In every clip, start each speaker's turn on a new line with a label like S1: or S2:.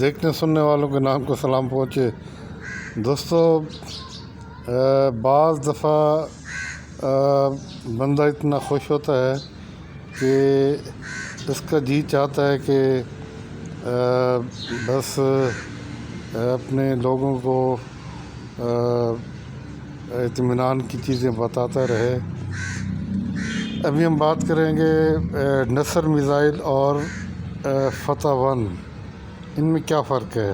S1: دیکھنے سننے والوں کے نام کو سلام پہنچے۔ دوستو، بعض دفعہ بندہ اتنا خوش ہوتا ہے کہ اس کا جی چاہتا ہے کہ بس اپنے لوگوں کو اطمینان کی چیزیں بتاتا رہے۔ ابھی ہم بات کریں گے نصر میزائل اور فتح 1، ان میں کیا فرق ہے۔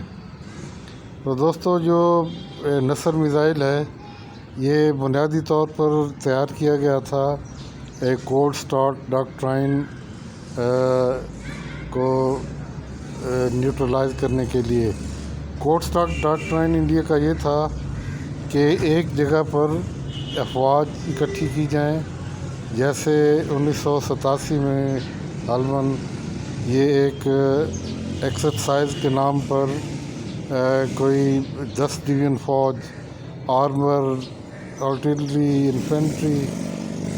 S1: تو دوستو، جو نصر میزائل ہے یہ بنیادی طور پر تیار کیا گیا تھا ایک کولڈ سٹارٹ ڈاکٹرائن کو نیوٹرلائز کرنے کے لیے۔ کولڈ سٹارٹ ڈاکٹرائن انڈیا کا یہ تھا کہ ایک جگہ پر افواج اکٹھی کی جائیں، جیسے 1987 میں غالباً یہ ایک ایکسرسائز کے نام پر کوئی 10 ڈویژن فوج، آرمر، آرٹلری، انفینٹری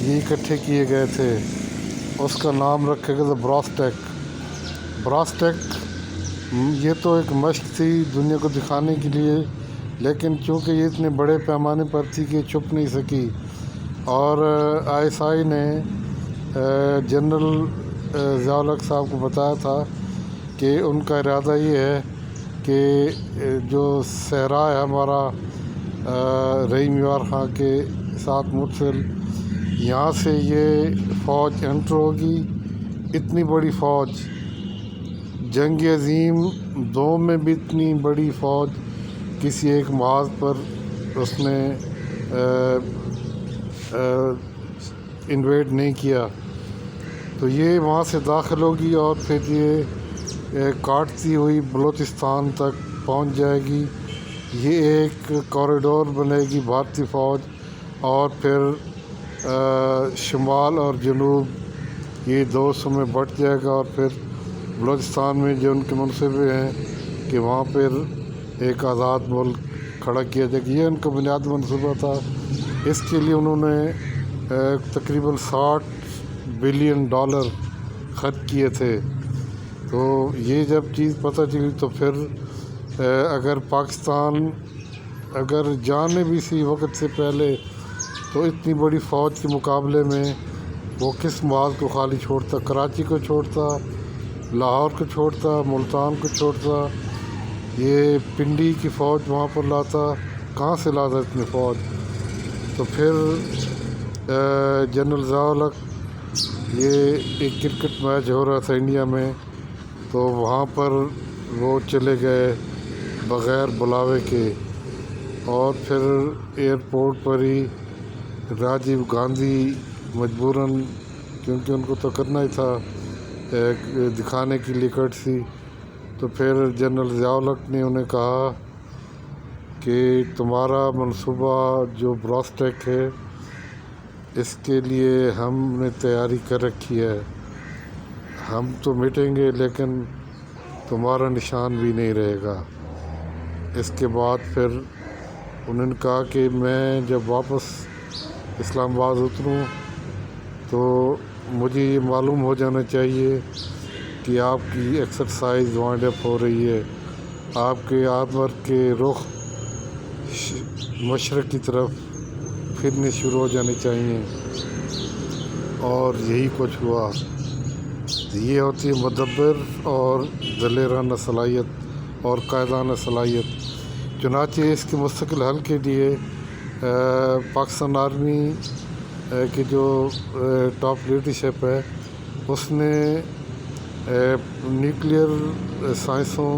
S1: یہ اکٹھے کیے گئے تھے۔ اس کا نام رکھا گیا تھا براسٹیک۔ یہ تو ایک مشق تھی دنیا کو دکھانے کے لیے، لیکن چونکہ یہ اتنے بڑے پیمانے پر تھی کہ چھپ نہیں سکی، اور ISI نے جنرل ضیاء الحق صاحب کو بتایا تھا کہ ان کا ارادہ یہ ہے کہ جو صحرا ہے ہمارا رحیم یار خاں کے ساتھ متصل، یہاں سے یہ فوج انٹر ہوگی۔ اتنی بڑی فوج، جنگ عظیم 2 میں بھی اتنی بڑی فوج کسی ایک محاذ پر اس نے انویڈ نہیں کیا۔ تو یہ وہاں سے داخل ہوگی اور پھر یہ کاٹتی ہوئی بلوچستان تک پہنچ جائے گی۔ یہ ایک کوریڈور بنے گی بھارتی فوج، اور پھر شمال اور جنوب یہ 2 حصوں میں بٹ جائے گا، اور پھر بلوچستان میں جو ان کے منصوبے ہیں کہ وہاں پر ایک آزاد ملک کھڑا کیا جائے گا، یہ ان کا بنیادی منصوبہ تھا۔ اس کے لیے انہوں نے تقریباً $60 بلین خرچ کیے تھے۔ تو یہ جب چیز پتہ چلی تو پھر اگر پاکستان جانے بھی اسی وقت سے پہلے، تو اتنی بڑی فوج کے مقابلے میں وہ کس محاذ کو خالی چھوڑتا؟ کراچی کو چھوڑتا، لاہور کو چھوڑتا، ملتان کو چھوڑتا، یہ پنڈی کی فوج وہاں پر لاتا، کہاں سے لاتا اتنی فوج؟ تو پھر جنرل ضیاء الحق، یہ ایک کرکٹ میچ ہو رہا تھا انڈیا میں، تو وہاں پر وہ چلے گئے بغیر بلاوے کے، اور پھر ایئرپورٹ پر ہی راجیو گاندھی مجبوراً، کیونکہ ان کو تو کرنا ہی تھا دکھانے کے لیے کٹسی، تو پھر جنرل ضیاء الحق نے انہیں کہا کہ تمہارا منصوبہ جو براسٹیک ہے اس کے لیے ہم نے تیاری کر رکھی ہے، ہم تو مٹیں گے لیکن تمہارا نشان بھی نہیں رہے گا۔ اس کے بعد پھر انہوں نے کہا کہ میں جب واپس اسلام آباد اتروں تو مجھے یہ معلوم ہو جانا چاہیے کہ آپ کی ایکسرسائز وائنڈ اپ ہو رہی ہے، آپ کے آرمر کے رخ مشرق کی طرف پھرنے شروع ہو جانے چاہیے، اور یہی کچھ ہوا۔ یہ ہوتی ہے مدبر اور دلیرانہ صلاحیت اور قائدانہ صلاحیت۔ چنانچہ اس کے مستقل حل کے لیے پاکستان آرمی کی جو ٹاپ لیڈرشپ ہے اس نے نیوکلیئر سائنسوں،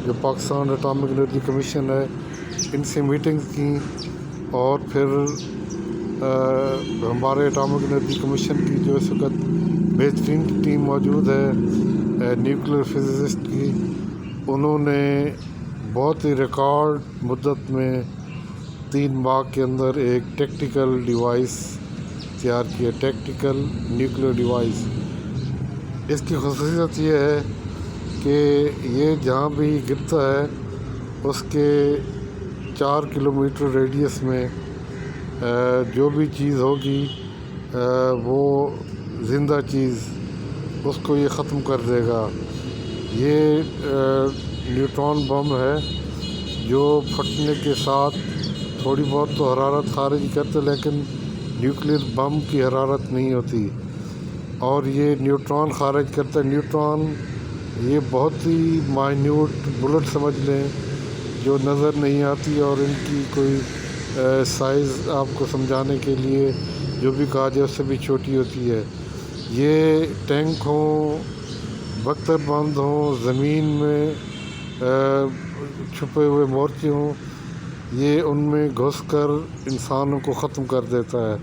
S1: جو پاکستان اٹامک انرجی کمیشن ہے، ان سے میٹنگز کی، اور پھر ہمارے اٹامک انرجی کمیشن کی جو اس وقت بہترین ٹیم موجود ہے نیوکلیئر فزسسٹ کی، انہوں نے بہت ہی ریکارڈ مدت میں 3 ماہ کے اندر ایک ٹیکٹیکل ڈیوائس تیار کیا، ٹیکٹیکل نیوکلیئر ڈیوائس۔ اس کی خصوصیت یہ ہے کہ یہ جہاں بھی گرتا ہے اس کے 4 کلومیٹر ریڈیس میں جو بھی چیز ہوگی وہ زندہ چیز، اس کو یہ ختم کر دے گا۔ یہ نیوٹرون بم ہے جو پھٹنے کے ساتھ تھوڑی بہت تو حرارت خارج کرتے، لیکن نیوکلیر بم کی حرارت نہیں ہوتی، اور یہ نیوٹرون خارج کرتا ہے۔ نیوٹرون یہ بہت ہی مائنیوٹ بلٹ سمجھ لیں جو نظر نہیں آتی، اور ان کی کوئی سائز آپ کو سمجھانے کے لیے جو بھی کہا جائے اس سے بھی چھوٹی ہوتی ہے۔ یہ ٹینک ہوں، بختر بند ہوں، زمین میں چھپے ہوئے مورچے ہوں، یہ ان میں گھس کر انسانوں کو ختم کر دیتا ہے،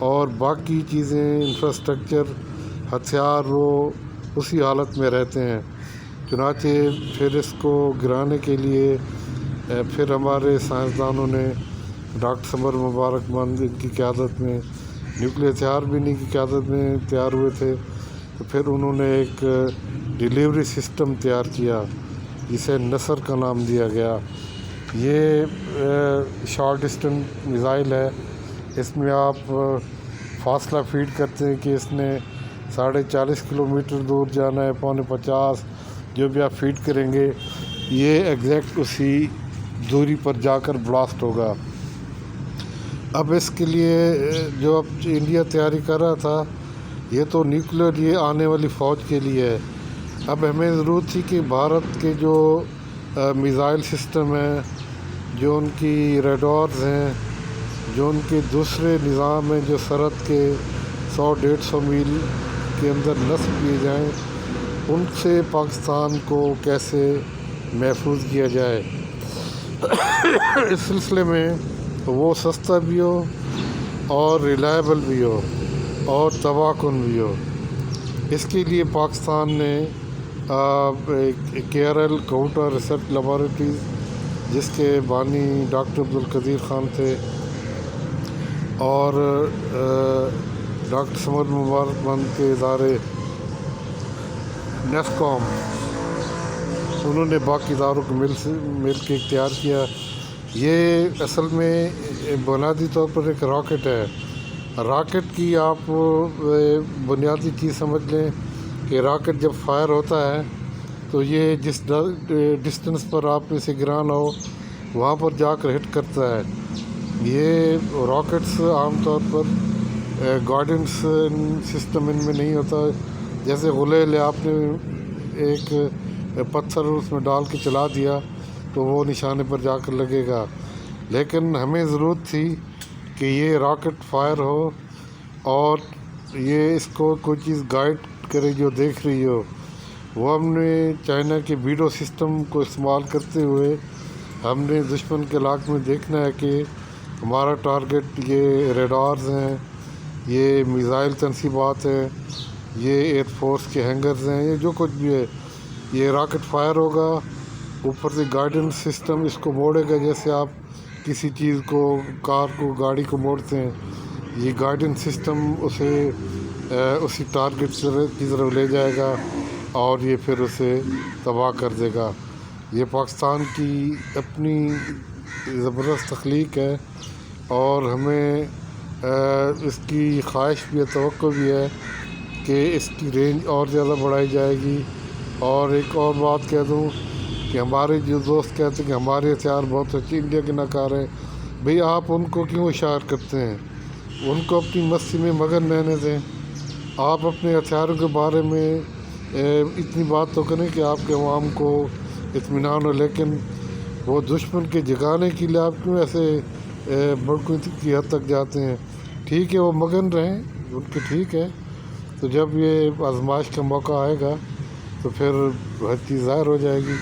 S1: اور باقی چیزیں انفراسٹرکچر ہتھیار وہ اسی حالت میں رہتے ہیں۔ چنانچہ پھر اس کو گرانے کے لیے پھر ہمارے سائنسدانوں نے ڈاکٹر سمر مبارک مند ان کی قیادت میں، نیوکلیئر ہتھیار بھی انہیں کی قیادت میں تیار ہوئے تھے، تو پھر انہوں نے ایک ڈیلیوری سسٹم تیار کیا جسے نصر کا نام دیا گیا۔ یہ شارٹ ڈسٹنس میزائل ہے، اس میں آپ فاصلہ فیڈ کرتے ہیں کہ اس نے 40.5 کلومیٹر دور جانا ہے، 50، جو بھی آپ فیڈ کریں گے یہ ایگزیکٹ اسی دوری پر جا کر بلاسٹ ہوگا۔ اب اس کے لیے جو اب انڈیا تیاری کر رہا تھا، یہ تو نیوکلیر یہ آنے والی فوج کے لیے ہے۔ اب ہمیں ضرورت تھی کہ بھارت کے جو میزائل سسٹم ہیں، جو ان کی ریڈارز ہیں، جو ان کے دوسرے نظام ہیں جو سرحد کے 100-150 میل کے اندر نصب کیے جائیں، ان سے پاکستان کو کیسے محفوظ کیا جائے۔ اس سلسلے میں وہ سستا بھی ہو اور ریلائبل بھی ہو اور تباہ کن بھی ہو۔ اس کے لیے پاکستان نے KRL کاؤنٹر ریسرچ لیبارٹریز، جس کے بانی ڈاکٹر عبدالقدیر خان تھے، اور ڈاکٹر سمر مبارک مند کے ادارے نیسکوم، انہوں نے باقی اداروں کو مل کے اختیار کیا۔ یہ اصل میں بنیادی طور پر ایک راکٹ ہے۔ راکٹ کی آپ بنیادی چیز سمجھ لیں کہ راکٹ جب فائر ہوتا ہے تو یہ جس ڈسٹنس پر آپ میں سے گرانا ہو وہاں پر جا کر ہٹ کرتا ہے۔ یہ راکٹس عام طور پر گائیڈنس سسٹم ان میں نہیں ہوتا، جیسے غلیل آپ نے ایک پتھر اس میں ڈال کے چلا دیا تو وہ نشانے پر جا کر لگے گا، لیکن ہمیں ضرورت تھی کہ یہ راکٹ فائر ہو اور یہ اس کو کوئی چیز گائیڈ کرے جو دیکھ رہی ہو۔ وہ ہم نے چائنا کے بیڈو سسٹم کو استعمال کرتے ہوئے ہم نے دشمن کے علاقے میں دیکھنا ہے کہ ہمارا ٹارگٹ یہ ریڈارز ہیں، یہ میزائل تنصیبات ہیں، یہ ایئر فورس کے ہینگرز ہیں، یہ جو کچھ بھی ہے، یہ راکٹ فائر ہوگا، اوپر سے گائیڈنس سسٹم اس کو موڑے گا، جیسے آپ کسی چیز کو، کار کو، گاڑی کو موڑتے ہیں، یہ گائیڈنس سسٹم اسے اسی ٹارگٹ کی طرف لے جائے گا اور یہ پھر اسے تباہ کر دے گا۔ یہ پاکستان کی اپنی زبردست تخلیق ہے، اور ہمیں اس کی خواہش بھی ہے، توقع بھی ہے کہ اس کی رینج اور زیادہ بڑھائی جائے گی۔ اور ایک اور بات کہہ دوں کہ ہمارے جو دوست کہتے ہیں کہ ہمارے ہتھیار بہت اچھے، انڈیا کے ناکار ہیں، بھئی آپ ان کو کیوں اشار کرتے ہیں؟ ان کو اپنی مستی میں مگن رہنے دیں۔ آپ اپنے ہتھیاروں کے بارے میں اتنی بات تو کریں کہ آپ کے عوام کو اطمینان ہو، لیکن وہ دشمن کے جگانے کے لیے آپ کیوں ایسے بڑکوں کی حد تک جاتے ہیں؟ ٹھیک ہے، وہ مگن رہیں، ان کے ٹھیک ہے، تو جب یہ آزمائش کا موقع آئے گا تو پھر ہر چیز ظاہر ہو جائے گی۔